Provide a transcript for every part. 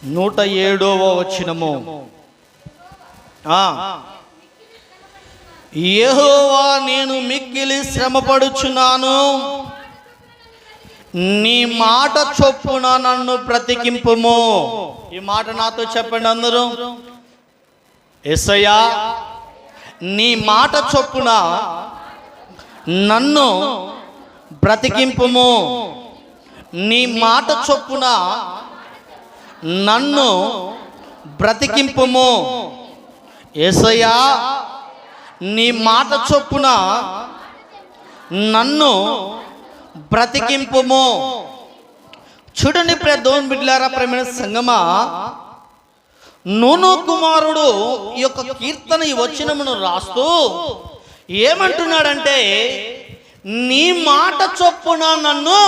107వ వచనము. యెహోవా, నేను మిక్కిలి శ్రమపడుచున్నాను, నీ మాట చొప్పున నన్ను బ్రతికింపుము. ఈ మాట నాతో చెప్పండి అందరూ. యేసయ్యా, నీ మాట చొప్పున నన్ను బ్రతికింపుము. నీ మాట చొప్పున నన్ను బ్రతికింపుము. యేసయ్యా, నీ మాట చొప్పున నన్ను బ్రతికింపుము. చూడండి ప్రియ దేవుని బిడ్డలారా, ప్రియమైన సంగమా, నూను కుమారుడు ఈ యొక్క కీర్తన, ఈ వచనమును రాస్తూ ఏమంటున్నాడంటే, నీ మాట చొప్పున నన్ను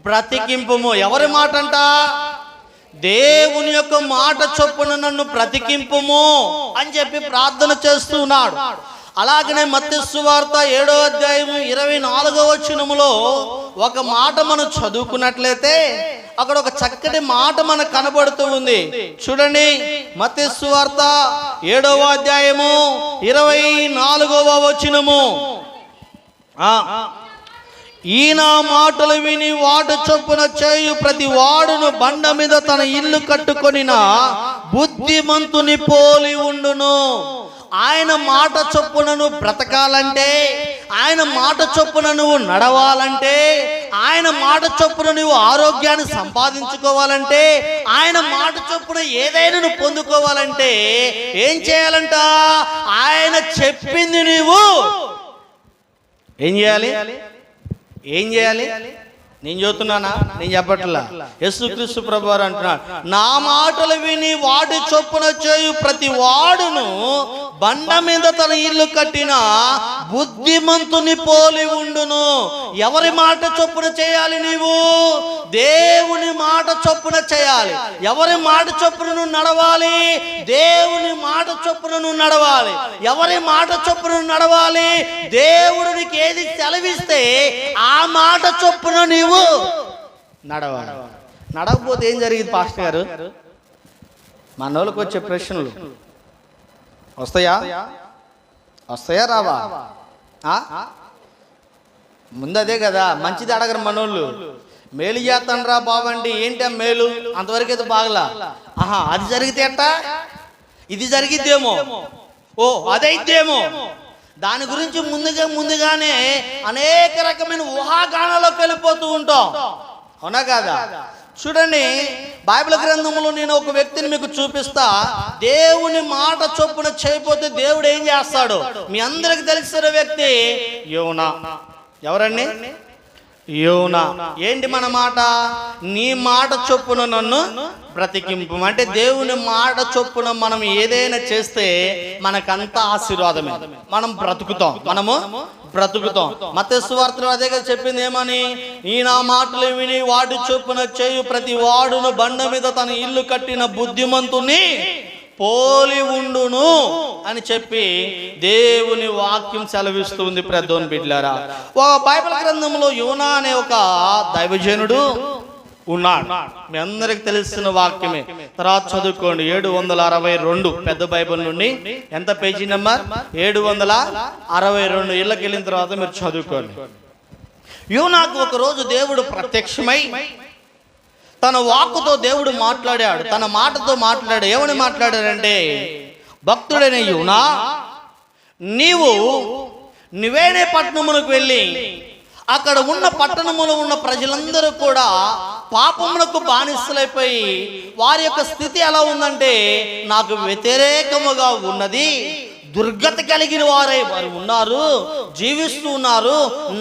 బ్రతికింపుము. ఎవరి మాట అంట? దేవుని యొక్క మాట చొప్పున నన్ను బ్రతికింపుము అని చెప్పి ప్రార్థన చేస్తున్నాడు. అలాగనే మత్తయి సువార్త 7వ అధ్యాయము 24వ వచనములో ఒక మాట మనం చదువుకున్నట్లయితే అక్కడ ఒక చక్కటి మాట మనకు కనబడుతూ ఉంది. చూడండి, మత్తయి సువార్త 7వ అధ్యాయము 24వ వచనము. ఈయన మాటలు విని వాటి చొప్పున చేయు ప్రతి వాడును బండ మీద తన ఇల్లు కట్టుకొనిన బుద్ధిమంతుని పోలి ఉండును. ఆయన మాట చొప్పున నువ్వు బ్రతకాలంటే, ఆయన మాట చొప్పున నువ్వు నడవాలంటే, ఆయన మాట చొప్పున నువ్వు ఆరోగ్యాన్ని సంపాదించుకోవాలంటే, ఆయన మాట చొప్పున ఏదైనా నువ్వు పొందుకోవాలంటే ఏం చేయాలంట? ఆయన చెప్పింది నీవు ఏం చేయాలి? ఏం చేయాలి? నేను చెబుతున్నానా? నేను చెప్పట్లా. యేసుక్రీస్తు ప్రభువారు అంటున్నాడు, నా మాటలు విని వాటి చొప్పున చేయు ప్రతి వాడును బండ మీద తన ఇల్లు కట్టిన బుద్ధిమంతుని పోలి ఉండును. ఎవరి మాట చొప్పున చేయాలి? నీవు దేవుని మాట చొప్పున చేయాలి. ఎవరి మాట చొప్పున నువ్వు నడవాలి? దేవుని మాట చొప్పున నువ్వు నడవాలి. ఎవరి మాట చొప్పున నడవాలి? దేవుడు నీకు ఏది సెలవిస్తే ఆ మాట చొప్పున నీవు నడవాలి. నడవకపోతే ఏం జరిగింది పాస్టర్ గారు? మనోళ్ళకి వచ్చే ప్రశ్నలు వస్తాయా? రావా? ముందు అదే కదా, మంచిది అడగరు మనోళ్ళు. మేలు చేస్తాను రా బాబండి, ఏంటి ఆ మేలు? అంతవరకు అయితే బాగలా. అది జరిగితే ఎట్టా? ఇది జరిగిద్దేమో, అదైతేమో. దాని గురించి ముందుగానే అనేక రకమైన ఊహాగానాల్లోకి వెళ్ళిపోతూ ఉంటాం. అవునా కాదా? చూడండి, బైబిల్ గ్రంథంలో నేను ఒక వ్యక్తిని మీకు చూపిస్తా. దేవుని మాట చొప్పున చేయకపోతే దేవుడు ఏం చేస్తాడు? మీ అందరికి తెలిసిన వ్యక్తి యోనా. ఎవరండి? యోనా. ఏంటి మన మాట? నీ మాట చొప్పున నన్ను బ్రతికింపు. అంటే దేవుని మాట చొప్పున మనం ఏదైనా చేస్తే మనకంతా ఆశీర్వాదమే. మనం బ్రతుకుతాం. మత్తయి సువార్తలో అదే కదా చెప్పింది. ఏమని? ఈ నా మాటలు విని వాటి చొప్పున చేయు ప్రతి వాడును బండ మీద తన ఇల్లు కట్టిన బుద్ధిమంతుని పోలి ఉండును అని చెప్పి దేవుని వాక్యం సెలవిస్తుంది. దేవుని బిడ్డలారా, ఒక బైబిల్ గ్రంథంలో యోనా అనే ఒక దైవజనుడు ఉన్నాడు. మీ అందరికి తెలిసిన వాక్యమే. తర్వాత చదువుకోండి. 762 పెద్ద బైబిల్ నుండి. ఎంత పేజీ నెంబర్? 762. ఇళ్ళకి వెళ్ళిన తర్వాత మీరు చదువుకోండి. యోనాకు ఒక రోజు దేవుడు ప్రత్యక్షమై తన వాక్కుతో దేవుడు మాట్లాడాడు. తన మాటతో మాట్లాడాడు. ఏమని మాట్లాడాడంటే, భక్తుడైన యోనా, నీవు నివేనే పట్టణమునకు వెళ్ళి అక్కడ ఉన్న పట్టణములో ఉన్న ప్రజలందరూ కూడా పాపమునకు బానిసలైపోయి వారి యొక్క స్థితి ఎలా ఉందంటే, నాకు వ్యతిరేకముగా ఉన్నది, దుర్గతి కలిగిన వారు ఉన్నారు, జీవిస్తూ ఉన్నారు.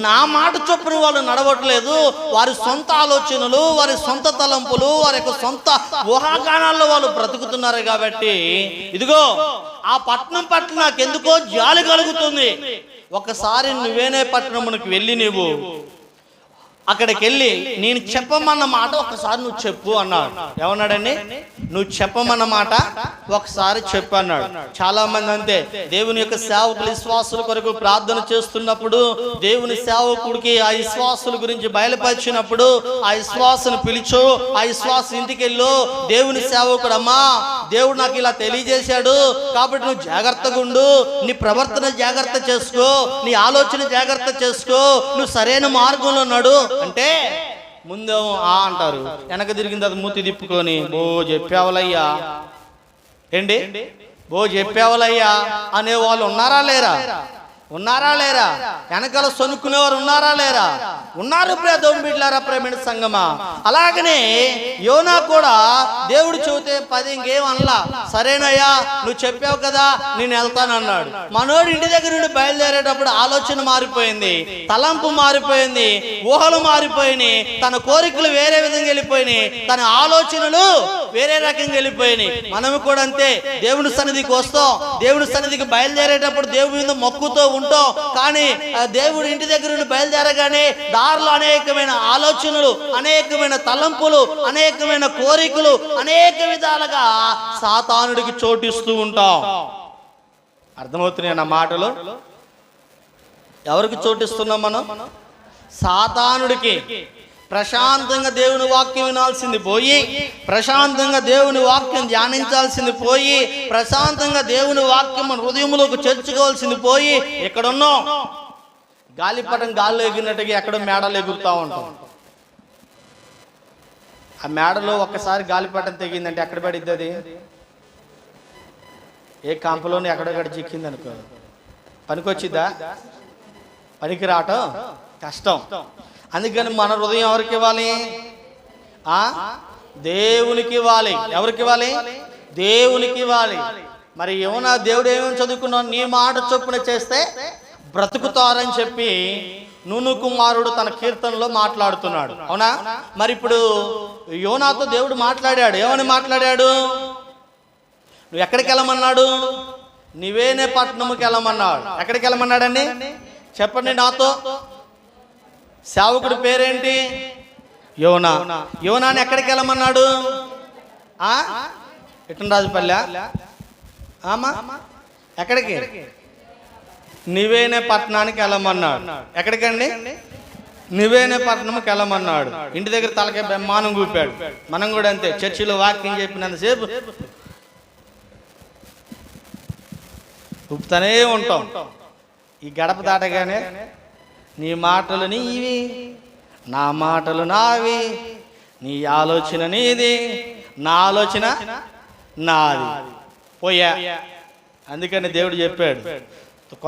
నా మాట చొప్పున వాళ్ళు నడవట్లేదు. వారి సొంత ఆలోచనలు, వారి సొంత తలంపులు, వారి యొక్క సొంత ఊహాగానాల్లో వాళ్ళు బ్రతుకుతున్నారు. కాబట్టి ఇదిగో ఆ పట్టణం పట్ల నాకు ఎందుకో జాలి కలుగుతుంది. ఒకసారి నువ్వేనే పట్టణమునకు వెళ్ళి నీవు అక్కడికి వెళ్ళి నేను చెప్పమన్న మాట ఒకసారి నువ్వు చెప్పు అన్నాడు. ఏమన్నాడండి? నువ్వు చెప్పమన్న మాట ఒకసారి చెప్పు అన్నాడు. చాలా మంది అంతే, దేవుని యొక్క సేవకులు విశ్వాసుల కొరకు ప్రార్థన చేస్తున్నప్పుడు దేవుని సేవకుడికి ఆ విశ్వాసుల గురించి బయలుపరిచినప్పుడు ఆ విశ్వాసును పిలిచు, ఆ విశ్వాస ఇంటికి వెళ్ళు, దేవుని సేవకుడు అమ్మా దేవుడు నాకు ఇలా తెలియజేశాడు కాబట్టి నువ్వు జాగ్రత్తగా ఉండు, నీ ప్రవర్తన జాగ్రత్త చేసుకో, నీ ఆలోచన జాగ్రత్త చేసుకో, నువ్వు సరైన మార్గంలో ఉన్నాడు అంటే ముందేమో అంటారు, వెనక తిరిగిన తర్వాత మూతి తిప్పుకొని బో చెప్పావలయ్యా ఏంటి బో చెప్పావలయ్యా అనే వాళ్ళు ఉన్నారా లేరా? ఉన్నారా లేరా? వెనకాల సొనుక్కునేవారు ఉన్నారా లేరా? ఉన్నారు. ప్రియదేవుని బిడ్డలారా, ప్రేమైన సంగమా, అలాగనే యోనా కూడా దేవుడు చెబితే 10 ఇంకేం అనలా, సరేనయ్యా నువ్వు చెప్పావు కదా నేను వెళ్తానన్నాడు. మనోడు ఇంటి దగ్గర నుండి బయలుదేరేటప్పుడు ఆలోచన మారిపోయింది, తలంపు మారిపోయింది, ఊహలు మారిపోయినాయి, తన కోరికలు వేరే విధంగా వెళ్ళిపోయినాయి, తన ఆలోచనలు వేరే రకంగా వెళ్ళిపోయినాయి. మనము కూడా అంతే, దేవుని సన్నిధికి వస్తాం, దేవుని సన్నిధికి బయలుదేరేటప్పుడు దేవుని మీద మొక్కుతో ఉంటాం, కానీ దేవుడు ఇంటి దగ్గర నుండి బయలుదేరగానే దారిలో అనేకమైన ఆలోచనలు, అనేకమైన తలంపులు, అనేకమైన కోరికలు, అనేక విధాలుగా సాతానుడికి చోటిస్తూ ఉంటాం. అర్థమవుతున్నాయి నా మాటలు? ఎవరికి చోటిస్తున్నాం మనం? సాతానుడికి. ప్రశాంతంగా దేవుని వాక్యం వినాల్సింది పోయి, ప్రశాంతంగా దేవుని వాక్యం ధ్యానించాల్సింది పోయి, ప్రశాంతంగా దేవుని వాక్యం మన హృదయంలోకి చేర్చుకోవాల్సింది పోయి, ఎక్కడున్నాం గాలిపటం గాల్లో ఎగిరినట్టుగా ఎక్కడో మేడలు ఎగురుతూ ఉంటాం. ఆ మేడలో ఒక్కసారి గాలిపటం తెగిందంటే ఎక్కడ పడిద్ది? అది ఏ కాంపలోనే ఎక్కడెక్కడ చిక్కింది అనుకో, పనికొచ్చిద్దా? పనికి రావటం కష్టం. అందుకని మన హృదయం ఎవరికి ఇవ్వాలి? దేవునికి ఇవ్వాలి. ఎవరికి ఇవ్వాలి? దేవునికి ఇవ్వాలి. మరి ఏమన్నా దేవుడు ఏమేమి చదువుకున్నావు? నీ మాట చొప్పున చేస్తే బ్రతుకుతారని చెప్పి నూను కుమారుడు తన కీర్తనలో మాట్లాడుతున్నాడు. అవునా? మరి ఇప్పుడు యోనాతో దేవుడు మాట్లాడాడు. ఏమని మాట్లాడాడు? నువ్వు ఎక్కడికి వెళ్ళమన్నాడు? నివేనే పట్టణముకి వెళ్ళమన్నాడు. ఎక్కడికి వెళ్ళమన్నాడండి? చెప్పండి నాతో. సేవకుడి పేరేంటి? యోనా. యోనాని ఎక్కడికి వెళ్ళమన్నాడు? ఇటనరాజుపల్లె. ఎక్కడికి? నివేనే పట్టణానికి వెళ్ళమన్నాడు. ఎక్కడికండి? నివేనే పట్టణంకి వెళ్ళమన్నాడు. ఇంటి దగ్గర తలకే బెమ్మానం కూపాడు. మనం కూడా అంతే, చర్చిలో వాక్యం చెప్పినంతసేపు ఊపుతూనే ఉంటాం. ఈ గడప దాటగానే నీ మాటలు నీవి, నా మాటలు నావి, నీ ఆలోచన నీది, నా ఆలోచన నాది పోయా. అందుకని దేవుడు చెప్పాడు,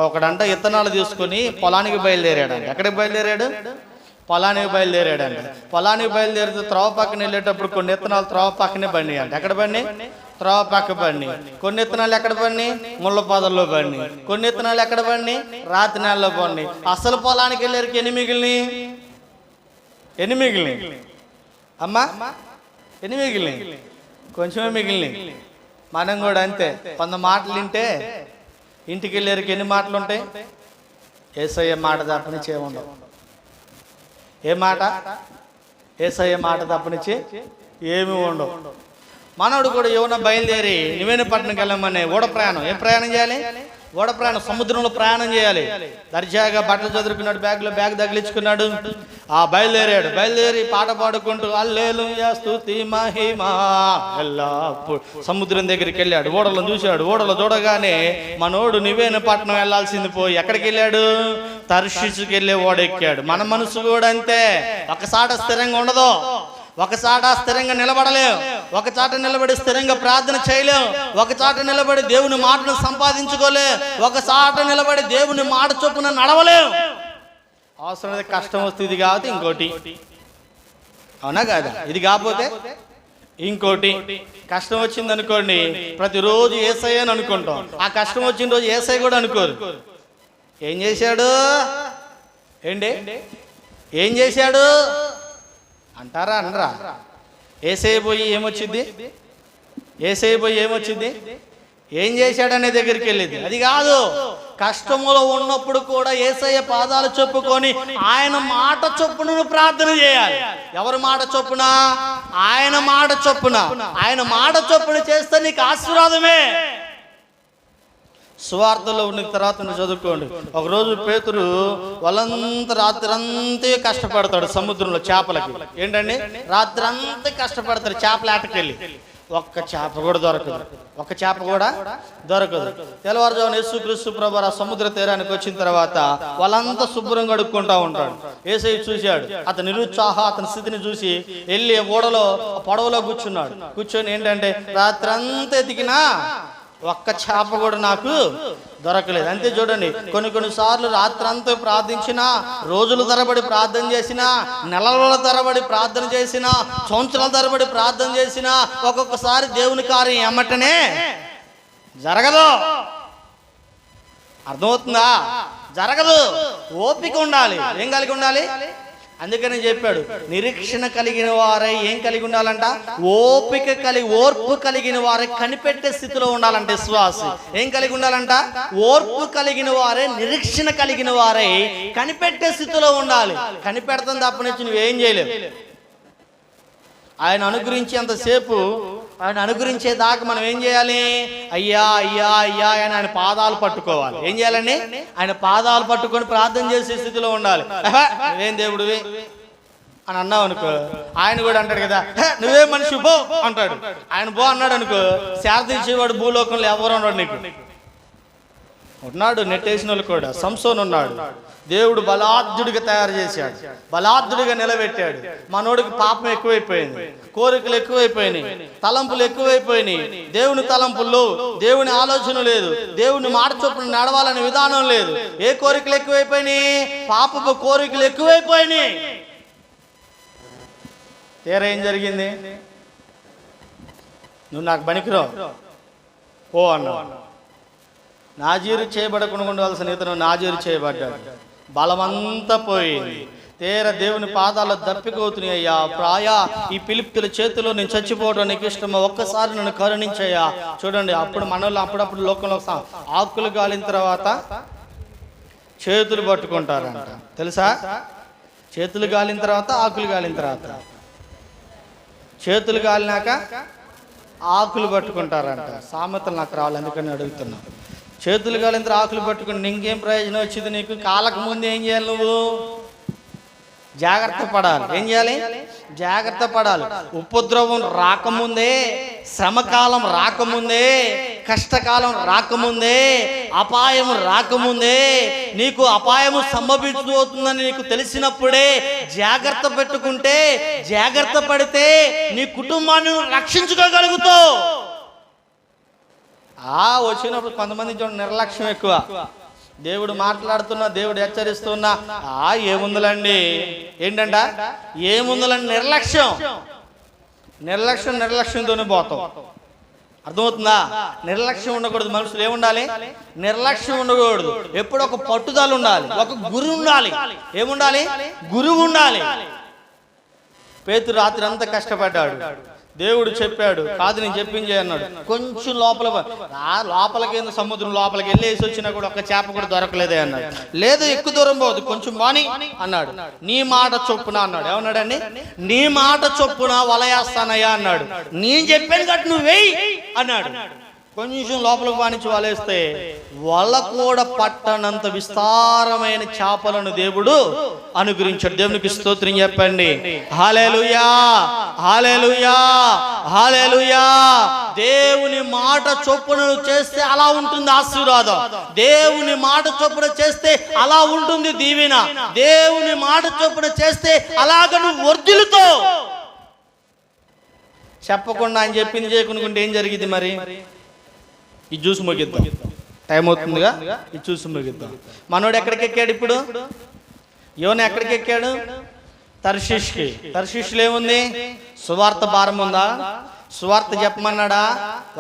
ఒకడంట ఇత్తనాలు తీసుకొని పొలానికి బయలుదేరాడు. ఎక్కడికి బయలుదేరాడు? పొలానికి బయలుదేరాడంట. పొలానికి బయలుదేరితే త్రోవ పక్కన వెళ్ళేటప్పుడు కొన్ని ఇత్తనాలు త్రోవ పక్కనే బండి అంట. ఎక్కడ బండి? త్రోవ పక్క బండి. కొన్ని ఇత్తనాలు ఎక్కడ బండి? ముళ్ళ పొదల్లో బండి. కొన్ని ఇత్తనాలు ఎక్కడ బండి? రాతి నెలలో బండి. అసలు పొలానికి వెళ్ళారికి ఎన్ని మిగిలినాయి? ఎన్ని మిగిలినాయి అమ్మా? ఎన్ని మిగిలినాయి? కొంచెమే మిగిలినాయి. మనం కూడా అంతే, 100 మాటలు వింటే ఇంటికి వెళ్ళారికి ఎన్ని మాటలు ఉంటాయి? యేసయ్య మాట తప్పనిచ్చి ఏముండవు. ఏ మాట? యేసయ్య మాట తప్పనిచ్చి ఏమి ఉండవు. మనోడు కూడా ఏమన్నా బయలుదేరి నివేన పట్టణంకి వెళ్ళమని ఓడ ప్రయాణం. ఏం ప్రయాణం చేయాలి? ఓడ ప్రయాణం. సముద్రంలో ప్రయాణం చేయాలి. దర్జాగా బట్టలు చదువుకున్నాడు, బ్యాగ్లో బ్యాగ్ తగిలించుకున్నాడు. బయలుదేరాడు. బయలుదేరి పాట పాడుకుంటూ హల్లెలూయా స్తుతి మహిమా ఎల్లప్పుడు సముద్రం దగ్గరికి వెళ్ళాడు. ఓడలను చూశాడు. ఓడలు చూడగానే మనోడు నివేన పట్టణం వెళ్ళాల్సింది పోయి ఎక్కడికి వెళ్ళాడు? తర్షీషుకి వెళ్ళే ఓడెక్కాడు. మన మనసు కూడా అంతే, ఒకసాట స్థిరంగా ఉండదు, ఒకసాట స్థిరంగా నిలబడలేవు, ఒకచాట నిలబడి స్థిరంగా ప్రార్థన చేయలేవు, ఒకచాట నిలబడి దేవుని మాటను సంపాదించుకోలేవు, ఒకసాట నిలబడి దేవుని మాట చొప్పున నడవలేవు. అవసరమైతే కష్టం వస్తే ఇది కాకపోతే ఇంకోటి. అవునా కాదా? ఇది కాకపోతే ఇంకోటి. కష్టం వచ్చింది అనుకోండి, ప్రతిరోజు యేసయ్య అని అనుకుంటాం. ఆ కష్టం వచ్చిన రోజు యేసయ్య కూడా అనుకోరు. ఏం చేశాడు? ఏంటి ఏం చేశాడు అంటారా? అనరా? యేసయ్య పోయి ఏమొచ్చింది? యేసయ్య పోయి ఏమొచ్చింది? ఏం చేశాడనే దగ్గరికి వెళ్ళింది. అది కాదు, కష్టములో ఉన్నప్పుడు కూడా యేసయ్య పాదాలు చెప్పుకొని ఆయన మాట చొప్పున ప్రార్థన చేయాలి. ఎవరి మాట చొప్పున? ఆయన మాట చొప్పున. ఆయన మాట చొప్పున చేస్తే నీకు ఆశీర్వాదమే. సువార్తలో ఉన్న తర్వాత చదువుకోండి. ఒకరోజు పేతురు వాళ్ళంతా రాత్రంతా కష్టపడతాడు సముద్రంలో చేపలకి. ఏంటండి, రాత్రంతా కష్టపడతాడు చేపల ఆటకెళ్ళి. ఒక్క చేప కూడా దొరకదు, ఒక్క చేప కూడా దొరకదు. తెల్లవారుజామున యేసుక్రీస్తు ప్రభువు ఆ సముద్ర తీరానికి వచ్చిన తర్వాత వాళ్ళంతా శుభ్రంగా అడుక్కుంటా ఉంటాడు. యేసయ్య చూశాడు, అతని అతని స్థితిని చూసి వెళ్ళి ఓడలో పడవలో కూర్చొని ఏంటంటే రాత్రంతా ఎతికినా ఒక్క చేప కూడా నాకు దొరకలేదు. అంతే చూడండి, కొన్ని సార్లు రాత్రంతా ప్రార్థించినా, రోజుల తరబడి ప్రార్థన చేసినా, నెలల తరబడి ప్రార్థన చేసినా, సంవత్సరాల తరబడి ప్రార్థన చేసినా ఒక్కొక్కసారి దేవుని కార్యం ఎమ్మటనే జరగదు. అర్థమవుతుందా? జరగదు. ఓపిక ఉండాలి. ఏం కలిగి ఉండాలి? అందుకని చెప్పాడు, నిరీక్షణ కలిగిన వారై ఏం కలిగి ఉండాలంట? ఓర్పు కలిగిన వారై కనిపెట్టే స్థితిలో ఉండాలంటే విశ్వాసి. ఏం కలిగి ఉండాలంట? ఓర్పు కలిగిన వారే, నిరీక్షణ కలిగిన వారై కనిపెట్టే స్థితిలో ఉండాలి. కనిపెడతాం తప్ప నుంచి నువ్వేం చేయలేవు. ఆయన అనుగ్రహించేంతసేపు, ఆయన అనుగ్రహించేదాకా మనం ఏం చేయాలి? అయ్యా అయ్యా అయ్యా అని ఆయన పాదాలు పట్టుకోవాలి. ఏం చేయాలండి? ఆయన పాదాలు పట్టుకొని ప్రార్థన చేసే స్థితిలో ఉండాలి. నువ్వేం దేవుడివి అని అన్నావు అనుకో, ఆయన కూడా అంటాడు కదా, నువ్వే మనిషి పో అంటాడు. ఆయన పో అన్నాడు అనుకో, శారదీసేవాడు భూలోకంలో ఎవరు ఉన్నాడు? నీకు ఉన్నాడు. నెట్టేసిన వాళ్ళు కూడా. సంసోన్ ఉన్నాడు. దేవుడు బలాఢ్యుడిగా తయారు చేశాడు, బలాఢ్యుడిగా నిలబెట్టాడు. మనోడికి పాపం ఎక్కువైపోయింది, కోరికలు ఎక్కువైపోయినాయి, తలంపులు ఎక్కువైపోయినాయి. దేవుని తలంపుల్లో దేవుని ఆలోచన లేదు, దేవుని మాట చొప్పున నడవాలనే విధానం లేదు. ఏ కోరికలు ఎక్కువైపోయినాయి? పాపపు కోరికలు ఎక్కువైపోయినాయి. తీరా ఏం జరిగింది? నువ్వు నాకు పనికిరావు ఓ అన్నావు. నాజీరు చేయబడకుండా ఉండవలసిన ఇతను నాజీరు చేయబడ్డాడు. బలమంతా పోయింది. తీరా దేవుని పాదాల్లో దప్పికవుతున్నాయి. అయ్యా ప్రాయా, ఈ ఫిలిప్తుల చేతిలో నేను చచ్చిపోవడం నీకు ఇష్టమా? ఒక్కసారి నన్ను కరుణించయ్యా. చూడండి, అప్పుడు మనలో అప్పుడప్పుడు లోకంలో ఆకులు గాలిన తర్వాత చేతులు పట్టుకుంటారంట. తెలుసా? చేతులు గాలిన తర్వాత ఆకులు గాలిన తర్వాత, చేతులు గాలినాక ఆకులు పట్టుకుంటారంట. సామెతలు నాకు రావాలి, అందుకని అడుగుతున్నా. చేతులు కాలింత ఆకులు పట్టుకుని ఇంకేం ప్రయోజనం వచ్చింది నీకు? కాలకు ముందు ఏం చేయాలి? నువ్వు జాగ్రత్త పడాలి. ఏం చేయాలి? జాగ్రత్త పడాలి. ఉపద్రవం రాకముందే, శ్రమకాలం రాకముందే, కష్టకాలం రాకముందే, అపాయం రాకముందే, నీకు అపాయము సంభవించబోతుందని నీకు తెలిసినప్పుడే జాగ్రత్త పెట్టుకుంటే, జాగ్రత్త పడితే నీ కుటుంబాన్ని రక్షించుకోగలుగుతావు. వచ్చినప్పుడు కొంతమంది నిర్లక్ష్యం ఎక్కువ. దేవుడు మాట్లాడుతున్నా, దేవుడు హెచ్చరిస్తున్నా, ఏముందులండి, ఏంటంట ఏముందులండి, నిర్లక్ష్యంతోనే పోతాం. అర్థమవుతుందా? నిర్లక్ష్యం ఉండకూడదు. మనుషులు ఏముండాలి? నిర్లక్ష్యం ఉండకూడదు. ఎప్పుడు ఒక పట్టుదల ఉండాలి, ఒక గురి ఉండాలి. ఏముండాలి? గురువు ఉండాలి. పేతురు రాత్రి అంతా కష్టపడ్డాడు. దేవుడు చెప్పాడు, కాదు నేను చెప్పించే అన్నాడు. కొంచెం లోపలికి సముద్రం లోపలికి వెళ్ళేసి వచ్చినా కూడా ఒక్క చేప కూడా దొరకలేదే అన్నాడు. లేదు, ఎక్కువ దూరం పోదు, కొంచెం బాని అన్నాడు. నీ మాట చొప్పున అన్నాడు. ఏమన్నాడండి? నీ మాట చొప్పున వలయేస్తానయ్యా అన్నాడు. నేను చెప్పాను కాబట్టి నువ్వు వెయ్యి అన్నాడు. కొంచెం లోపలికి బానించి వలేస్తే వల కూడా పట్టనంత విస్తారమైన చేపలను దేవుడు అనుగ్రహించాడు. దేవునికి స్తోత్రం చెప్పండి. హల్లెలూయా, హల్లెలూయా, హల్లెలూయా. దేవుని మాట చొప్పున చేస్తే అలా ఉంటుంది ఆశీర్వాదం. దేవుని మాట చొప్పున చేస్తే అలా ఉంటుంది దీవెన. దేవుని మాట చొప్పున చేస్తే అలాగ నువ్వు వర్ధిల్లుతావు. చెప్పకుండా ఆయన చెప్పింది చేయకుండా ఏం జరిగింది మరి? ఈ జ్యూస్ ముగిద్దాం, టైం అవుతుందిగా. ఈ జ్యూస్ ముగిద్దాం. మనోడు ఎక్కడికి ఎక్కాడు ఇప్పుడు? యోన ఎక్కడికి ఎక్కాడు? తర్షీష్కి. తర్షీష్లో ఏముంది? సువార్త భారం ఉందా? సువార్త చెప్పమన్నాడా?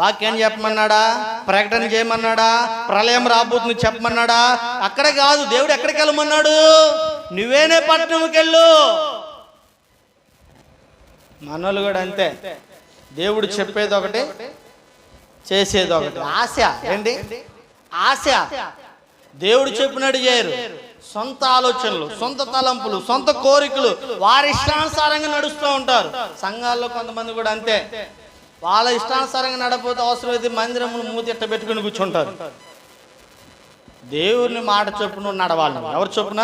వాక్యాన్ని చెప్పమన్నాడా? ప్రకటన చేయమన్నాడా? ప్రళయం రాబోతుంది చెప్పమన్నాడా? అక్కడ కాదు. దేవుడు ఎక్కడికి వెళ్ళమన్నాడు? నువ్వేనే పట్టణంకి వెళ్ళు. మనోళ్ళు కూడా అంతే. దేవుడు చెప్పేది ఒకటి, చేసేది ఒకటి. ఆశ ఏంటి? ఆశ. దేవుడు చెప్పినట్టు చేయరు. సొంత ఆలోచనలు, సొంత తలంపులు, సొంత కోరికలు, వారి ఇష్టానుసారంగా నడుస్తూ ఉంటారు. సంఘాల్లో కొంతమంది కూడా అంతే. వాళ్ళ ఇష్టానుసారంగా నడపోతే అవసరమైతే మందిరములు మూతి ఎట్ట పెట్టుకుని కూర్చుంటారు. దేవుని మాట చొప్పున నడవాలి. ఎవరు చొప్పున?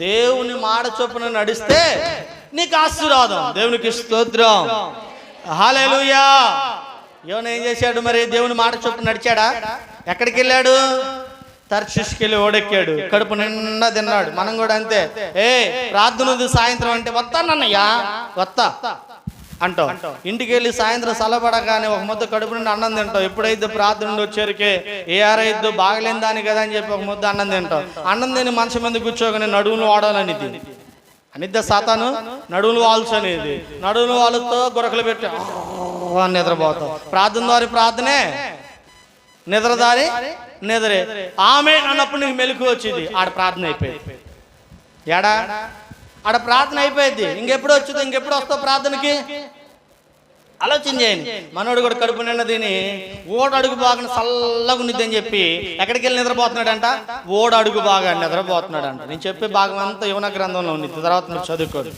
దేవుని మాట చొప్పున నడిస్తే నీకు ఆశీర్వాదం. దేవునికి స్తోత్రం, హల్లెలూయా. యోన ఏం చేశాడు మరి? దేవుని మాట చొప్పున నడిచాడా? ఎక్కడికి వెళ్ళాడు? తర్షీషుకి వెళ్ళి ఓడెక్కాడు, కడుపు నిండా తిన్నాడు. మనం కూడా అంతే. ప్రార్థన ఉంది సాయంత్రం అంటే వస్తానన్నయ్యా వస్తా అంటాం. ఇంటికి వెళ్ళి సాయంత్రం సలపడగానే ఒక ముద్ద కడుపు నుండి అన్నం తింటాం. ఎప్పుడైతే ప్రార్థన నుండి వచ్చేరికే ఏరైద్దు బాగలేని దాని కదా అని చెప్పి ఒక ముద్ద అన్నం తింటాం. అన్నం తిని మంచం మీద కూర్చోగానే నడువులు వాడాలని అనిద్ద సాతాను. నడువులు వాల్చు అనేది. నడువులు వాళ్ళతో గొరకలు పెట్టి నిద్రపోతాం. ప్రార్థన ద్వారా ప్రార్థనే, నిద్రదారి నిద్రే. ఆమె అన్నప్పుడు నీకు మెలకు వచ్చింది. ఆడ ప్రార్థన అయిపోయింది. ఏడా ఆడ ప్రార్థన అయిపోయింది. ఇంకెప్పుడు వచ్చింది? ఇంకెప్పుడు వస్తావు ప్రార్థనకి? ఆలోచన చేయండి. మనోడు కూడా కడుపు నిండా తిని ఓడడుగు బాగా చల్లగా ఉన్నది అని చెప్పి ఎక్కడికి వెళ్ళి నిద్రపోతున్నాడంట? ఓడడుగు బాగా నిద్రపోతున్నాడంట. నేను చెప్పే భాగం అంతా యువన గ్రంథంలో ఉంది, తర్వాత నువ్వు చదువుకోడు.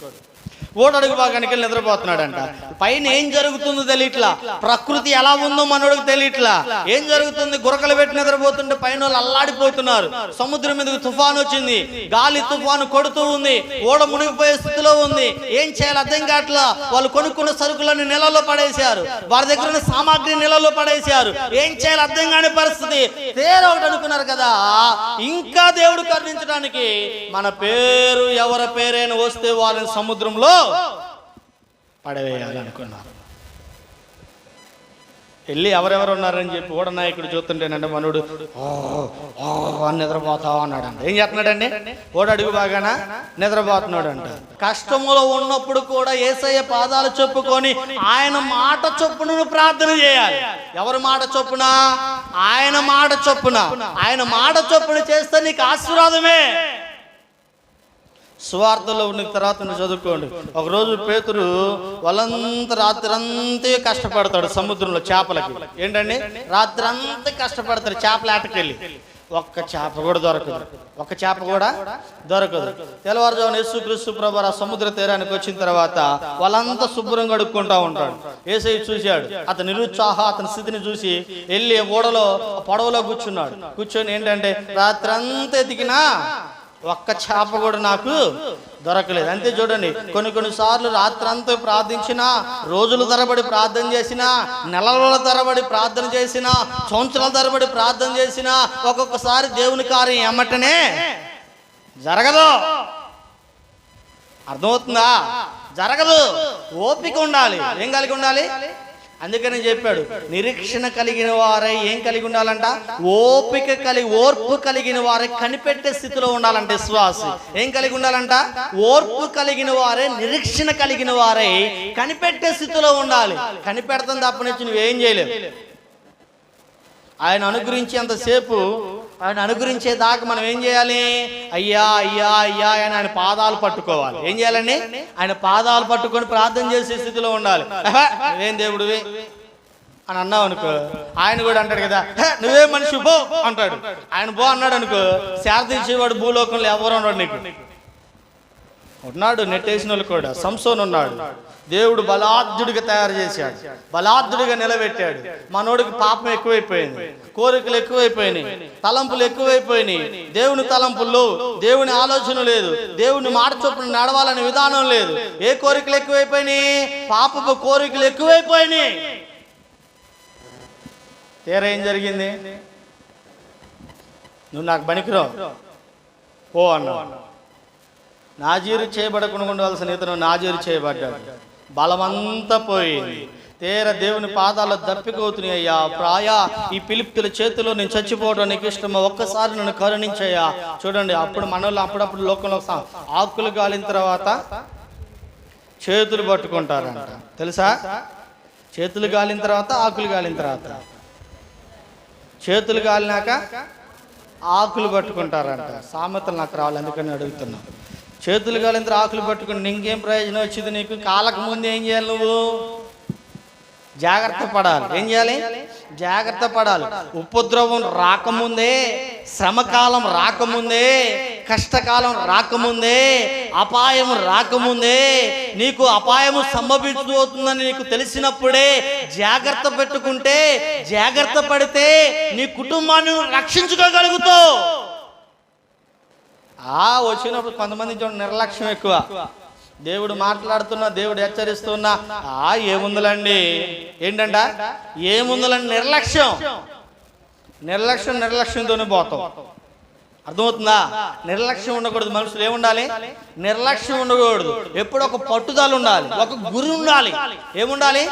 ఓడడుగు భాగానికి వెళ్ళి నిద్రపోతున్నాడంట. పైన ఏం జరుగుతుందో తెలియట్లా, ప్రకృతి ఎలా ఉందో మనోడికి తెలియట్లా. ఏం జరుగుతుంది? గురకలు పెట్టి నిద్రపోతుంటే పైన వాళ్ళు అల్లాడిపోతున్నారు. సముద్రం మీదకి తుఫాను వచ్చింది, గాలి తుఫాను కొడుతూ ఉంది, ఓడ మునిగిపోయే స్థితిలో ఉంది. ఏం చేయాలి అర్థం కావట్లా. వాళ్ళు కొనుక్కున్న సరుకులను నీళ్ళలో పడేశారు, వారి దగ్గర ఉన్న సామాగ్రి నీళ్ళలో పడేశారు. ఏం చేయాలి అర్థం కాని పరిస్థితి. ఒకటి అనుకున్నారు కదా, ఇంకా దేవుడు కరుణించడానికి మన పేరు ఎవరి పేరైనా వస్తే వాళ్ళని సముద్రంలో పడవేయాలనుకున్నారు. వెళ్ళి ఎవరెవరు ఉన్నారని చెప్పి ఓడ నాయకుడు చూస్తుంటేనంటే మనోడు నిద్రపోతావా అన్నాడంట. ఏం చేస్తున్నాడండి? ఓడ అడుగు బాగానా నిద్రపోతున్నాడు అంట. కష్టములో ఉన్నప్పుడు కూడా యేసయ్య పాదాలు చెప్పుకొని ఆయన మాట చొప్పున ప్రార్థన చేయాలి. ఎవరి మాట చొప్పున? ఆయన మాట చొప్పున. ఆయన మాట చొప్పున చేస్తే నీకు ఆశీర్వాదమే. సువార్తలో ఉన్న తర్వాత చదువుకోండి. ఒకరోజు పేతురు వాళ్ళంతా రాత్రంతా కష్టపడతాడు సముద్రంలో చేపలకి. ఏంటండి? రాత్రంతా కష్టపడతాడు చేపల ఆటకెళ్ళి. ఒక్క చేప కూడా దొరకదు, ఒక్క చేప కూడా దొరకదు. తెల్లవారుజామున యేసుక్రీస్తు ప్రభువు సముద్ర తీరానికి వచ్చిన తర్వాత వాళ్ళంతా శుభ్రంగా అడుక్కుంటా ఉంటాడు. యేసయ్య చూశాడు, అతని నిరుత్సాహ అతని స్థితిని చూసి వెళ్ళి ఓడలో పడవలో కూర్చున్నాడు. కూర్చొని ఏంటంటే రాత్రంతా ఎతికినా ఒక్క చేప కూడా నాకు దొరకలేదు. అంతే చూడండి, కొన్ని సార్లు రాత్రంతా ప్రార్థించినా, రోజుల తరబడి ప్రార్థన చేసినా, నెలల తరబడి ప్రార్థన చేసినా, సంవత్సరాల తరబడి ప్రార్థన చేసినా ఒక్కొక్కసారి దేవుని కార్యం ఎమ్మటనే జరగదు. అర్థమవుతుందా? జరగదు. ఓపిక ఉండాలి. ఏం కలిగి ఉండాలి? అందుకని చెప్పాడు, నిరీక్షణ కలిగిన వారై ఏం కలిగి ఉండాలంట? ఓర్పు కలిగిన వారే కనిపెట్టే స్థితిలో ఉండాలంటే విశ్వాసి. ఏం కలిగి ఉండాలంట? ఓర్పు కలిగిన వారే, నిరీక్షణ కలిగిన వారై కనిపెట్టే స్థితిలో ఉండాలి. కనిపెడతాం తప్ప నుంచి నువ్వేం చేయలేవు. ఆయన అనుగ్రహించేంతసేపు, ఆయన అనుగ్రహించేదాకా మనం ఏం చేయాలి? అయ్యా అయ్యా అయ్యా అని ఆయన పాదాలు పట్టుకోవాలి. ఏం చేయాలండి? ఆయన పాదాలు పట్టుకొని ప్రార్థన చేసే స్థితిలో ఉండాలి. నువ్వేం దేవుడివి అని అన్నావు అనుకో, ఆయన కూడా అంటాడు కదా, నువ్వే మనిషి బో అంటాడు. ఆయన బో అన్నాడు అనుకో, శారదీసేవాడు భూలోకంలో ఎవరు ఉన్నాడు? నీకు ఉన్నాడు. నెట్టేసిన వాళ్ళు కూడా. సంసోన్ ఉన్నాడు. దేవుడు బలాఢ్యుడిగా తయారు చేశాడు, బలాఢ్యుడిగా నిలబెట్టాడు. మనోడికి పాపం ఎక్కువైపోయింది, కోరికలు ఎక్కువైపోయినాయి, తలంపులు ఎక్కువైపోయినాయి. దేవుని తలంపుల్లో దేవుని ఆలోచన లేదు, దేవుని మాట చొప్పున నడవాలనే విధానం లేదు. ఏ కోరికలు ఎక్కువైపోయినాయి? పాపపు కోరికలు ఎక్కువైపోయినాయి. తీరా ఏం జరిగింది? నువ్వు నాకు పనికిరావు పో అన్నావు. నాజీరు చేయబడకుండా ఉండవలసిన ఇతను నాజీరు చేయబడ్డాడు. బలమంతా పోయింది. తీర దేవుని పాదాలు దప్పికవుతున్నాయి. అయ్యా ప్రాయా ఈ పిలిప్తుల చేతిలో నేను చచ్చిపోవడం నీకు ఇష్టమో, ఒక్కసారి నన్ను కరుణించయ్యా. చూడండి, అప్పుడు మనలో అప్పుడప్పుడు లోకంలో ఆకులు గాలిన తర్వాత చేతులు పట్టుకుంటారంట. తెలుసా? చేతులు గాలిన తర్వాత ఆకులు గాలిన తర్వాత, చేతులు గాలినాక ఆకులు పట్టుకుంటారంట. సామెతలు నాకు రావాలి, అందుకని అడుగుతున్నా. చేతులు కాలింత ఆకులు పట్టుకుని ఇంకేం ప్రయోజనం వచ్చింది నీకు? కాలకు ముందు ఏం చేయాలి? నువ్వు జాగ్రత్త పడాలి. ఏం చేయాలి? జాగ్రత్త పడాలి. ఉపద్రవం రాకముందే, శ్రమకాలం రాకముందే, కష్టకాలం రాకముందే, అపాయం రాకముందే, నీకు అపాయము సంభవించబోతుందని నీకు తెలిసినప్పుడే జాగ్రత్త పెట్టుకుంటే, జాగ్రత్త పడితే నీ కుటుంబాన్ని రక్షించుకోగలుగుతావు. వచ్చినప్పుడు కొంతమంది చూడండి నిర్లక్ష్యం ఎక్కువ. దేవుడు మాట్లాడుతున్నా, దేవుడు హెచ్చరిస్తున్నా, ఏముందులండి, ఏంటంట ఏముందులండి, నిర్లక్ష్యంతోనే పోతాం. అర్థమవుతుందా? నిర్లక్ష్యం ఉండకూడదు. మనుషులు ఏముండాలి? నిర్లక్ష్యం ఉండకూడదు. ఎప్పుడు ఒక పట్టుదల ఉండాలి, ఒక గురి ఉండాలి. ఏముండాలి?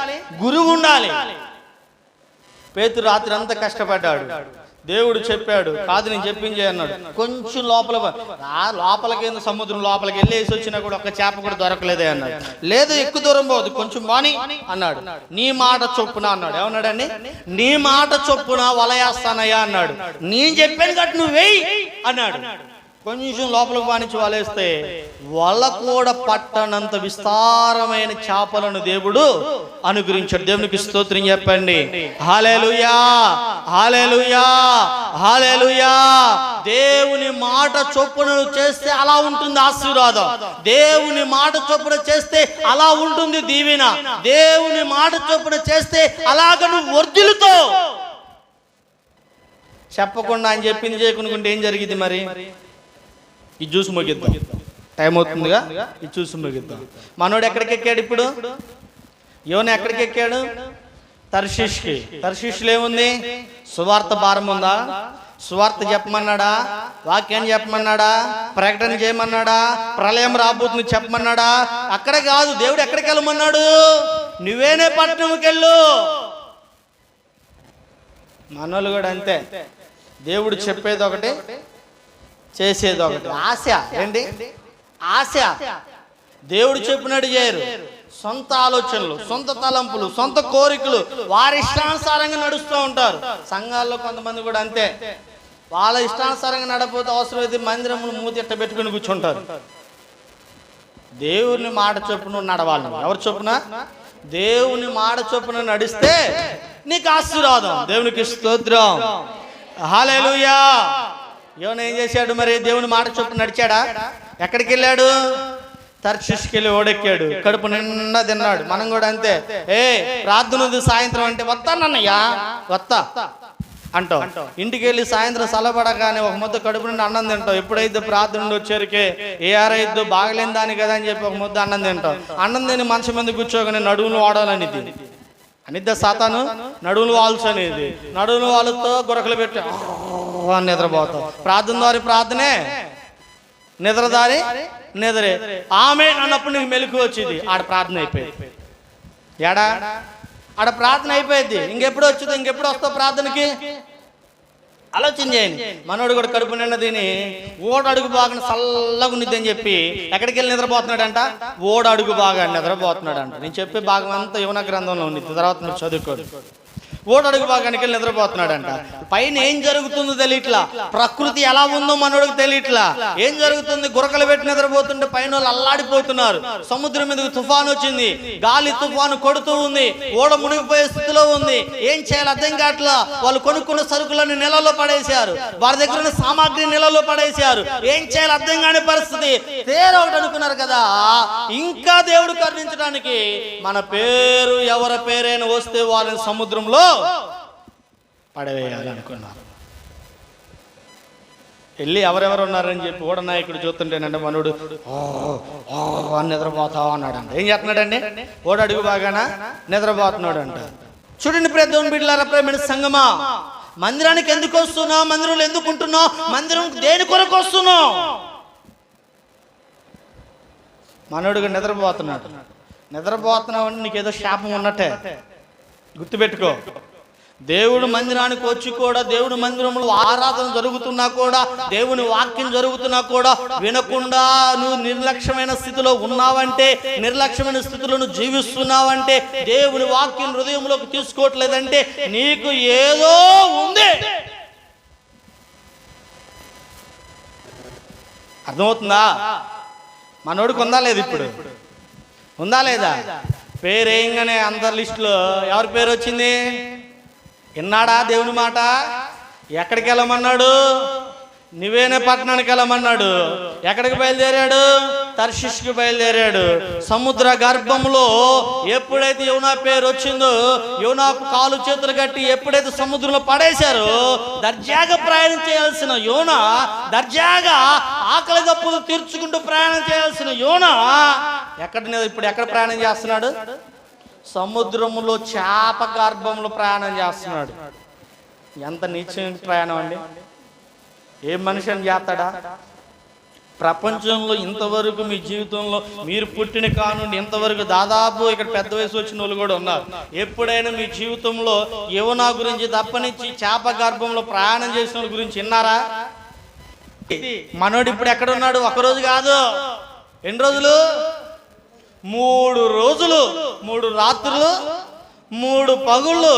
గురువు ఉండాలి. పేతురు రాత్రి అంతా కష్టపడ్డాడు. దేవుడు చెప్పాడు, కాదు నేను చెప్పించే అన్నాడు. కొంచెం లోపలికి సముద్రం లోపలికి వెళ్ళేసి వచ్చినా కూడా ఒక చేప కూడా దొరకలేదే అన్నాడు. లేదు, ఎక్కువ దూరం పోదు, కొంచెం బాని అన్నాడు. నీ మాట చొప్పున అన్నాడు. ఏమన్నాడండి? నీ మాట చొప్పున వలయేస్తానయ్యా అన్నాడు. నేను చెప్పాను కాబట్టి నువ్వు వెయ్యి అన్నాడు. కొంచెం లోపలికి బానించి వలేస్తే వల కూడా పట్టనంత విస్తారమైన చేపలను దేవుడు అనుగ్రహించాడు. దేవునికి స్తోత్రం చెప్పండి. హల్లెలూయా, హల్లెలూయా, హల్లెలూయా. దేవుని మాట చొప్పున చేస్తే అలా ఉంటుంది ఆశీర్వాదం. దేవుని మాట చొప్పున చేస్తే అలా ఉంటుంది దీవెన. దేవుని మాట చొప్పున చేస్తే అలాగ నువ్వు వర్ధిల్లుతావు. చెప్పకుండా ఆయన చెప్పింది చేయకుంటే ఏం జరిగింది మరి? ఈ జ్యూస్ ముగిద్దాం, టైం అవుతుందిగా. ఈ జ్యూస్ ముగిద్దాం. మనోడు ఎక్కడికి ఎక్కాడు ఇప్పుడు? యోన ఎక్కడికి ఎక్కాడు? తర్షీష్కి. తర్షీష్లో ఏముంది? సువార్త భారం ఉందా? సువార్త చెప్పమన్నాడా? వాక్యాన్ని చెప్పమన్నాడా? ప్రకటన చేయమన్నాడా? ప్రళయం రాబోతుంది చెప్పమన్నాడా? అక్కడ కాదు. దేవుడు ఎక్కడికి వెళ్ళమన్నాడు? నువ్వేనే పట్టణంకి వెళ్ళు. మనోళ్ళు కూడా అంతే. దేవుడు చెప్పేది ఒకటి, చేసేది ఒకటి. ఆశ ఏంటి? ఆశ. దేవుడు చెప్పినట్టు చేయరు. సొంత ఆలోచనలు, సొంత తలంపులు, సొంత కోరికలు, వారి ఇష్టానుసారంగా నడుస్తూ ఉంటారు. సంఘాల్లో కొంతమంది కూడా అంతే. వాళ్ళ ఇష్టానుసారంగా నడపోతే అవసరమైతే మందిరమును మూతి ఎట్ట పెట్టుకుని కూర్చుంటారు. దేవుని మాట చొప్పున నడవాలి. ఎవరు చొప్పున? దేవుని మాట చొప్పున నడిస్తే నీకు ఆశీర్వాదం. దేవునికి స్తోత్రం. హల్లెలూయా. యోన ఏం చేశాడు మరి? దేవుని మాట చొప్పున నడిచాడా? ఎక్కడికి వెళ్ళాడు? తర్షీష్కి వెళ్ళి ఓడెక్కాడు. కడుపు నిండా తిన్నాడు. మనం కూడా అంతే. ప్రార్థన ఉంది సాయంత్రం అంటే వస్తానన్నయ్యా, వస్తా అంటాం. ఇంటికి వెళ్ళి సాయంత్రం సలబడగానే ఒక ముద్ద కడుపు నుండి అన్నం తింటాం. ఎప్పుడైతే ప్రార్థన నుండి వచ్చేరికే ఏరైద్దో బాగలేని దాని కదా అని చెప్పి ఒక ముద్ద అన్నం తింటాం. అన్నం తిని మనిషి మంది కూర్చోగానే నడువులు వాడాలని అనిద్ద సాతాను. నడువులు వాల్చు అనేది. నడువులు వాళ్ళతో గురకలు పెట్టి నిద్రపోతాం. ప్రార్థన దారి ప్రార్థనే, నిద్రదారి నిద్రే. ఆమె అన్నప్పుడు నీకు మెలకు వచ్చింది. ఆడ ప్రార్థన అయిపోయింది. ఏడా ఆడ ప్రార్థన అయిపోయింది. ఇంకెప్పుడు వచ్చింది? ఇంకెప్పుడు వస్తావు ప్రార్థనకి? ఆలోచన చేయండి. మనోడు కూడా కడుపు నిండా తిని ఓడ అడుగు బాగా చల్లగా ఉన్నది అని చెప్పి ఎక్కడికి వెళ్ళి నిద్రపోతున్నాడంట? ఓడ అడుగు బాగా నిద్రపోతున్నాడంట. నేను చెప్పే భాగం అంతా యోన గ్రంథంలో ఉంది. తర్వాత మీరు చదువుకోడు. ఓడడుగు భాగానికి వెళ్ళి నిద్రపోతున్నాడంట. పైన ఏం జరుగుతుందో తెలియట్లా, ప్రకృతి ఎలా ఉందో మనోడికి తెలియట్లా. ఏం జరుగుతుంది? గురకలు పెట్టి నిద్రపోతుంటే పైన వాళ్ళు అల్లాడిపోతున్నారు. సముద్రం మీదకి తుఫాను వచ్చింది, గాలి తుఫాను కొడుతూ ఉంది, ఓడ మునిగిపోయే స్థితిలో ఉంది. ఏం చేయాలి అర్థం కావట్లా. వాళ్ళు కొనుక్కున్న సరుకులను నెలలో పడేశారు, వారి దగ్గర ఉన్న సామాగ్రి నెలలో పడేశారు. ఏం చేయాలి అర్థం కాని పరిస్థితి. తేరు ఒకటి అనుకున్నారు కదా, ఇంకా దేవుడు కరుణించడానికి మన పేరు ఎవరి పేరైనా వస్తే వాళ్ళని సముద్రంలో పడవేయాలనుకున్నారు. వెళ్ళి ఎవరెవరు ఉన్నారని చెప్పి ఓడ నాయకుడు చూస్తుంటేనంటే మనోడు అని నిద్రపోతావు అన్నాడంట. ఏం చేస్తున్నాడండి? ఓడ అడుగు బాగాన నిద్రపోతున్నాడు అంట. చూడండి దేవుని బిడ్డలారా, ప్రేమైన సంగమా, మందిరానికి ఎందుకు వస్తున్నావు? మందిరంలో ఎందుకు ఉంటున్నావు? మందిరం దేని కొరకు వస్తున్నావు? మనోడుగా నిద్రపోతున్నాడు. నిద్రపోతున్నావు అంటే నీకేదో శాపం ఉన్నట్టే గుర్తుపెట్టుకో. దేవుడు మందిరానికి వచ్చి కూడా, దేవుడు మందిరంలో ఆరాధన జరుగుతున్నా కూడా, దేవుని వాక్యం జరుగుతున్నా కూడా వినకుండా నువ్వు నిర్లక్ష్యమైన స్థితిలో ఉన్నావంటే, నిర్లక్ష్యమైన స్థితిలో నువ్వు జీవిస్తున్నావంటే, దేవుని వాక్యం హృదయంలోకి తీసుకోవట్లేదంటే నీకు ఏదో ఉంది. అర్థమవుతుందా? మనోడికి ఉందా లేదు? ఇప్పుడు ఉందా లేదా? పేరేయంగానే అందరి లిస్టులో ఎవరి పేరు వచ్చింది? విన్నాడా దేవుని మాట? ఎక్కడికి వెళ్ళమన్నాడు? నివేనే పట్టణానికి వెళ్ళమన్నాడు. ఎక్కడికి బయలుదేరాడు? తర్షిష్కి బయలుదేరాడు. సముద్ర గర్భంలో ఎప్పుడైతే యోనా పేరు వచ్చిందో, యోనాకు కాలు చేతులు కట్టి ఎప్పుడైతే సముద్రంలో పడేశారో, దర్జాగా ప్రయాణం చేయాల్సిన యోనా, దర్జాగా ఆకలి దప్పులు తీర్చుకుంటూ ప్రయాణం చేయాల్సిన యోనా ఇప్పుడు ఎక్కడ ప్రయాణం చేస్తున్నాడు? సముద్రంలో చేప గర్భంలో ప్రయాణం చేస్తున్నాడు. ఎంత నీచమైన ప్రయాణం అండి! ఏ మనిషి అని చేస్తాడా? ప్రపంచంలో ఇంతవరకు మీ జీవితంలో మీరు పుట్టిన కానుండి ఇంతవరకు దాదాపు ఇక్కడ పెద్ద వయసు వచ్చిన వాళ్ళు కూడా ఉన్నారు. ఎప్పుడైనా మీ జీవితంలో యోనా గురించి తప్పనిచ్చి చేప గర్భంలో ప్రయాణం చేసిన వాళ్ళ గురించి విన్నారా? మనోడు ఇప్పుడు ఎక్కడ ఉన్నాడు? ఒకరోజు కాదు, ఎన్ని రోజులు? 3 రోజులు, 3 రాత్రులు, 3 పగుళ్ళు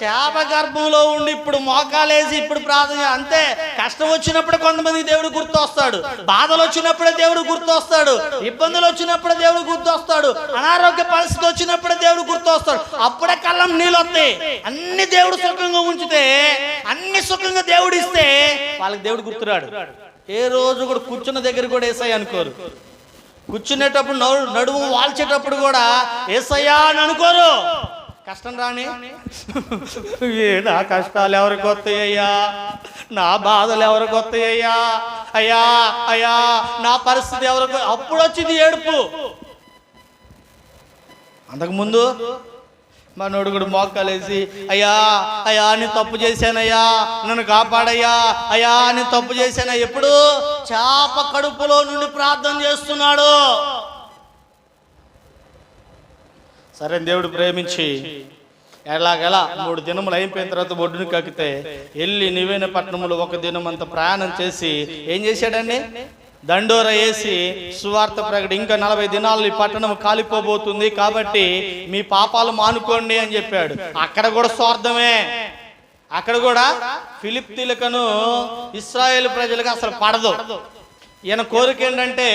చేప గర్భంలో ఉండి ఇప్పుడు మోకాలేసి ఇప్పుడు ప్రార్థన. అంతే. కష్టం వచ్చినప్పుడే కొంతమందికి దేవుడు గుర్తొస్తాడు, బాధలు వచ్చినప్పుడే దేవుడు గుర్తొస్తాడు, ఇబ్బందులు వచ్చినప్పుడే దేవుడు గుర్తొస్తాడు, అనారోగ్య పరిస్థితి వచ్చినప్పుడే దేవుడు గుర్తొస్తాడు. అప్పుడే కళ్ళం నీళ్ళు వస్తాయి. అన్ని దేవుడు సుఖంగా ఉంచితే, అన్ని సుఖంగా దేవుడు ఇస్తే వాళ్ళకి దేవుడు గుర్తురాడు. ఏ రోజు కూడా కూర్చున్న దగ్గర కూడా యేసయ్య అనుకోరు. కూర్చునేటప్పుడు నడుము వాల్చేటప్పుడు కూడా యేసయ్యా అని అనుకోరు. కష్టం రాని నా కష్టాలు ఎవరికి వస్తాయ్యా, నా బాధలు ఎవరికి వస్తాయ్యా, అయ్యా అయ్యా నా పరిస్థితి ఎవరికి, అప్పుడు వచ్చింది ఏడుపు. అంతకుముందు మనోడు కూడా మోకాలేసి అయ్యా అయ్యా నేను తప్పు చేశానయ్యా, నన్ను కాపాడయ్యా, అయ్యా నేను తప్పు చేశాను. ఎప్పుడు? చేప కడుపులో నుండి ప్రార్థన చేస్తున్నాడు. సరే, దేవుడు ప్రేమించి ఎలాగెలా 3 దినములు అయిపోయిన తర్వాత ఒడ్డును కక్కితే వెళ్ళి నివేన పట్టణంలో 1 దినం అంత ప్రయాణం చేసి ఏం చేశాడండి? దండోర వేసి సువార్త ప్రకటి, ఇంకా 40 దినాలు ఈ పట్టణం కాలిపోబోతుంది కాబట్టి మీ పాపాలు మానుకోండి అని చెప్పాడు. అక్కడ కూడా స్వార్థమే. అక్కడ కూడా ఫిలిప్తీయులకును ఇశ్రాయేలు ప్రజలకు అసలు పడదు. ఈయన కోరిక ఏంటంటే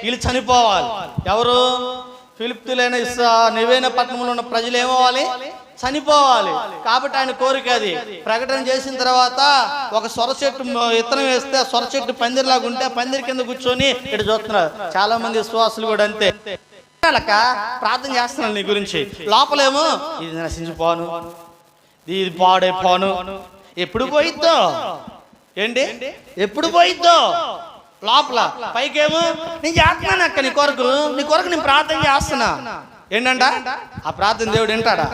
వీళ్ళు చనిపోవాలి. ఎవరు? ఫిలిప్తీయులైన నివేన పట్టణంలో ఉన్న ప్రజలు ఏమవ్వాలి? చనిపోవాలి. కాబట్టి ఆయన కోరిక అది. ప్రకటన చేసిన తర్వాత ఒక సొర చెట్టు ఇత్తనం వేస్తే ఆ సొర చెట్టు పందిరిలాగా ఉంటే ఆ పందిరి కింద కూర్చొని ఇటు చూస్తున్నారు. చాలా మంది విశ్వాసులు కూడా అంతే. ప్రార్థన చేస్తున్నాను నీ గురించి, లోపలేమో ఇది నశించిపోను, ఇది పాడైపోను, ఎప్పుడు పోయిద్దో ఏంటి, ఎప్పుడు పోయిద్దో లోపల. పైకేమో నేను చేస్తున్నాను అక్క, నీ కొరకు నేను ప్రార్థన చేస్తున్నా. ఏంటంట ఆ ప్రార్థన దేవుడు వింటాడా?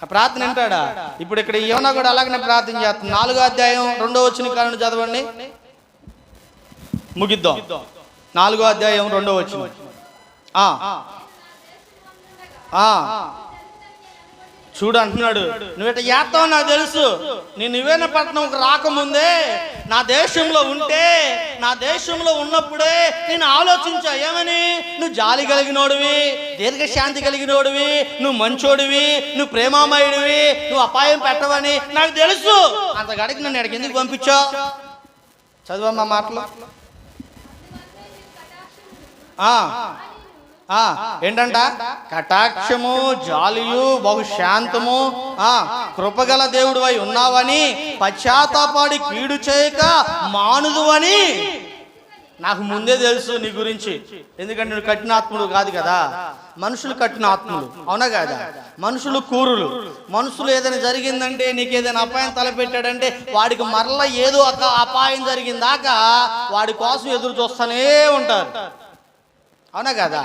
ఆ ప్రార్థన వింటాడా? ఇప్పుడు ఇక్కడ యోనా కూడా అలాగనే ప్రార్థన చేస్తుంది. 4వ అధ్యాయం 2వ వచనం కారణం చదవండి, ముగిద్దాం. 4వ అధ్యాయం 2వ వచనం. చూడు అంటున్నాడు, నువ్వు ఇట్లా చేస్తావు నాకు తెలుసు. నేను నివేన పట్టణంకి రాకముందే నా దేశంలో ఉంటే, నా దేశంలో ఉన్నప్పుడే నేను ఆలోచించా. ఏమని? నువ్వు జాలి కలిగినోడివి, దీర్ఘశాంతి కలిగినోడివి, నువ్వు మంచోడివి, నువ్వు ప్రేమామయుడివి, నువ్వు అపాయం పెట్టవని నాకు తెలుసు. అంత గడికి నన్ను ఎక్కడికి ఎందుకు పంపించావు? చదువమ్మా మాటలు. ఏంటంట? కటాక్షము, జాలియు, బహుశాంతము, కృపగల దేవుడు అయి ఉన్నావని, పశ్చాత్తాపడి కీడు చేయక మానుదు అని నాకు ముందే తెలుసు నీ గురించి. ఎందుకంటే నువ్వు కఠినాత్ముడు కాదు కదా, మనుషులు కఠినాత్ములు, అవునా కదా? మనుషులు కూరులు. మనుషులు ఏదైనా జరిగిందంటే, నీకు ఏదైనా అపాయం తలపెట్టాడంటే వాడికి మరలా ఏదో ఒక అపాయం జరిగిందాకా వాడి కోసం ఎదురు చూస్తూనే ఉంటారు, అవునా కదా?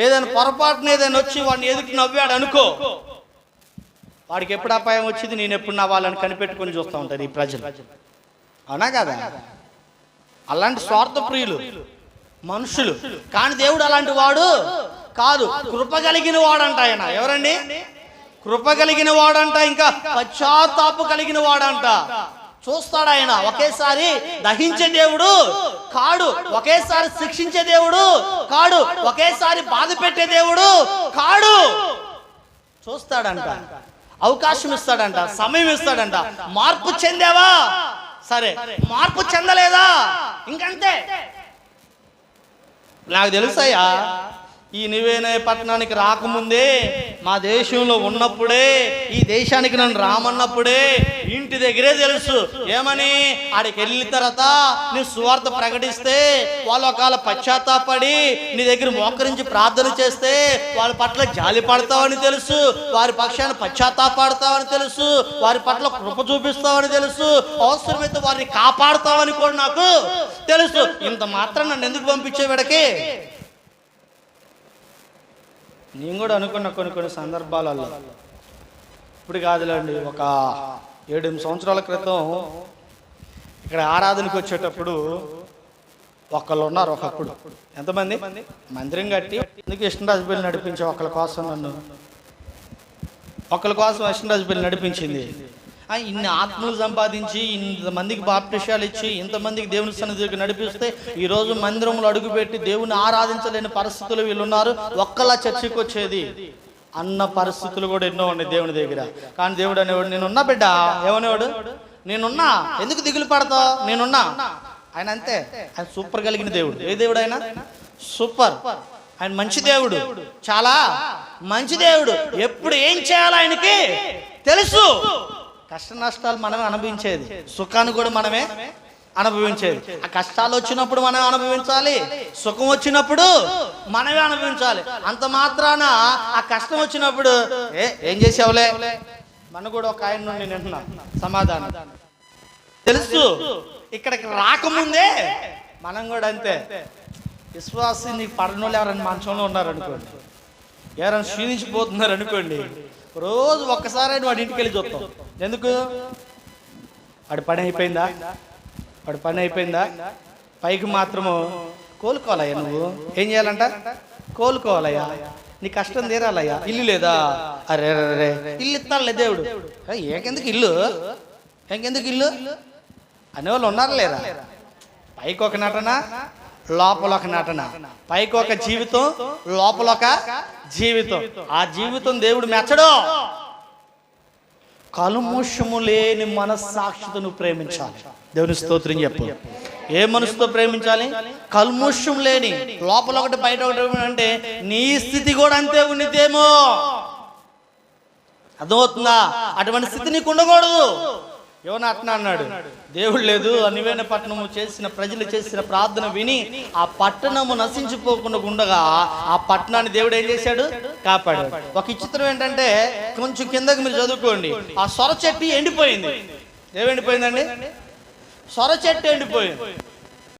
ఏదైనా పొరపాటున ఏదైనా వచ్చి వాడిని ఎదుటి నవ్వాడు అనుకో, వాడికి ఎప్పుడు అపాయం వచ్చింది, నేను ఎప్పుడు నవ్వాలని కనిపెట్టుకొని చూస్తూ ఉంటారు ఈ ప్రజలు, అవునా కదా? అలాంటి స్వార్థ ప్రియులు మనుషులు. కానీ దేవుడు అలాంటి వాడు కాదు, కృప కలిగిన వాడంట ఆయన. ఎవరండి? కృప కలిగిన వాడంట, ఇంకా పశ్చాత్తాప కలిగిన వాడంట. చూస్తాడు ఆయన. ఒకేసారి దహించే దేవుడు కాడు, ఒకేసారి శిక్షించే దేవుడు కాడు, ఒకేసారి బాధ పెట్టే దేవుడు కాడు. చూస్తాడంట, అవకాశం ఇస్తాడంట, సమయం ఇస్తాడంట. మార్పు చెందావా? సరే. మార్పు చెందలేదా? ఇంకంతే. నాకు తెలుసయ్యా, ఈ నివేనే పట్టణానికి రాకముందే, మా దేశంలో ఉన్నప్పుడే, ఈ దేశానికి నన్ను రామన్నప్పుడే ఇంటి దగ్గరే తెలుసు ఏమని, ఆడికి వెళ్ళిన తర్వాత నీ సువార్త ప్రకటిస్తే వాళ్ళు ఒకవేళ పశ్చాత్తాపడి నీ దగ్గర మోకరించి ప్రార్థన చేస్తే వాళ్ళ పట్ల జాలి పడతావని తెలుసు, వారి పక్షాన్ని పశ్చాత్తాపడతావని తెలుసు, వారి పట్ల కృప చూపిస్తావని తెలుసు, అవసరమైతే వారిని కాపాడుతావని కూడా నాకు తెలుసు. ఇంత మాత్రం నన్ను ఎందుకు పంపించే వీడకి? నేను కూడా అనుకున్న కొన్ని సందర్భాలలో, ఇప్పుడు కాదులేండి, ఒక 7-8 సంవత్సరాల క్రితం ఇక్కడ ఆరాధనకు వచ్చేటప్పుడు ఒకళ్ళు ఉన్నారు. ఒకప్పుడు ఎంతమంది మందిరం కట్టి ఎందుకు కృష్ణరాజు పెళ్లి నడిపించే ఒకళ్ళ కోసం, ఒకళ్ళ కోసం కృష్ణరాజు పెళ్లి నడిపించింది. ఇన్ని ఆత్మలు సంపాదించి, ఇంతమందికి బాప్టిషాలు ఇచ్చి, ఇంతమందికి దేవుని సన్నిధికి నడిపిస్తే ఈరోజు మందిరంలో అడుగుపెట్టి దేవుని ఆరాధించలేని పరిస్థితులు వీళ్ళున్నారు. ఒక్కలా చర్చకు వచ్చేది అన్న పరిస్థితులు కూడా ఎన్నో ఉన్నాయి దేవుని దగ్గర. కానీ దేవుడు అనేవాడు, నేనున్నా బిడ్డ. ఏమనేవాడు? నేనున్నా, ఎందుకు దిగులు పడతావు, నేనున్నా. ఆయన అంతే, ఆయన సూపర్ కలిగిన దేవుడు. ఏ దేవుడు ఆయన? సూపర్. ఆయన మంచి దేవుడు, చాలా మంచి దేవుడు. ఎప్పుడు ఏం చేయాలో ఆయనకి తెలుసు. కష్ట నష్టాలు మనమే అనుభవించేది, సుఖాన్ని కూడా మనమే అనుభవించేది. ఆ కష్టాలు వచ్చినప్పుడు మనమే అనుభవించాలి, సుఖం వచ్చినప్పుడు మనమే అనుభవించాలి. అంత మాత్రాన ఆ కష్టం వచ్చినప్పుడు ఏం చేసావులే మన కూడా ఒక ఆయన నుండి నింటున్నా సమాధానం తెలుసు. ఇక్కడికి రాకముందే మనం కూడా అంతే. విశ్వాసి నీకు పడనోళ్ళు ఎవరైనా మంచంలో ఉన్నారనుకోండి, ఎవరైనా క్షీణించిపోతున్నారు అనుకోండి, రోజు ఒక్కసారి వాడి ఇంటికి వెళ్ళి చూస్తాం. ఎందుకు? వాడి పని అయిపోయిందా, వాడి పని అయిపోయిందా? పైకి మాత్రము కోలుకోవాలయ్యా. నువ్వు ఏం చేయాలంట? కోలుకోవాలయ్యా, నీ కష్టం తీరాలయ్యా. ఇల్లు లేదా? అరే రే, ఇల్లు ఇస్తానులే దేవుడు. ఏకెందుకు ఇల్లు, ఇంకెందుకు ఇల్లు అనేవాళ్ళు ఉన్నారా లేరా? పైకి ఒక నటన, లోపల ఒక నటన. పైకి ఒక జీవితం, లోపల ఒక జీవితం. ఆ జీవితం దేవుడు మెచ్చడు. కల్మషము లేని మనస్సాక్షితను ప్రేమించాలి. దేవుని స్తోత్రం చెప్పు. ఏ మనసుతో ప్రేమించాలి? కల్మషం లేని, లోపల ఒకటి బయట ఒకటి. అంటే నీ స్థితి కూడా అంతే ఉండితేమో, అర్థమవుతుందా? అటువంటి స్థితి నీకు ఉండకూడదు. యోనా అట్లా అన్నాడు, దేవుడు లేదు, నివేన పట్టణము చేసిన ప్రజలు చేసిన ప్రార్థన విని ఆ పట్టణము నశించిపోకుండా ఉండగా ఆ పట్టణాన్ని దేవుడు ఏం చేశాడు? కాపాడాడు. ఒక విచిత్రం ఏంటంటే, కొంచెం కిందకి మీరు చదువుకోండి, ఆ సొర చెట్టు ఎండిపోయింది. ఏమెండిపోయిందండి? సొర చెట్టు ఎండిపోయింది.